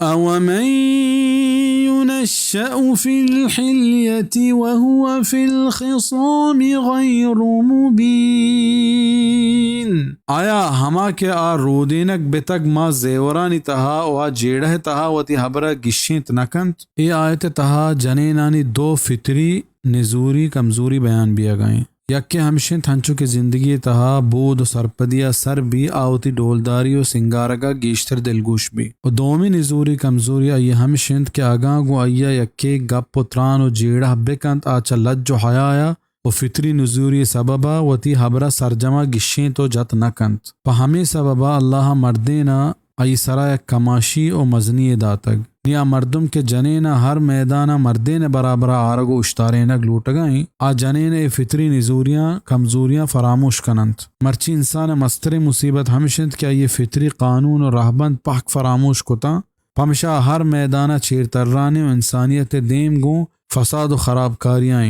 अवमन युनश्शअ fill हिल्यति वहुव fill खिसामि गैरु मुबीन। आया हमा के आ रोदेनक बेतक मा जेवरानी तहा व जेड़ह तहा वती हबरा गिश्शित नकंत। ये आयत तहा जनेनानी दो फितरी निजूरी कमजोरी बयान बिया गए। यक्के हमशिन थंचु के जिंदगी तहा बोध सरपदिया सर भी आवती डोलदारी और सिंगारगा गीश्तर दिलगुश भी और दोमी निजूरी कमजोरी ये हमशिन के आगा गो अय्या यक्के गप पुत्रान और जेड़ा बेकंत आचा लज्जो हयाया और फितरी नजूरी सबबा वती हबरा सरजमा गिश्शें तो जत नकंत प हमें सबबा अल्लाह मर्देना आई सराय कमाशी और मजनी दातग निया मर्दुम के जनेना हर मैदाना मर्देन बराबर आरगो उश्तारेनक लूट गई आ जनेन फितरी निजूरियाँ कमजोरियाँ फरामोश कनंत मर्ची इंसान मस्तरे मुसीबत हमशिंद क्या ये फितरी कानून और रहबंद पाक फरामोश कोता हमेशा हर मैदाना चेर तर्राने और इंसानियत देम गो फसाद और ख़राब कारियाँ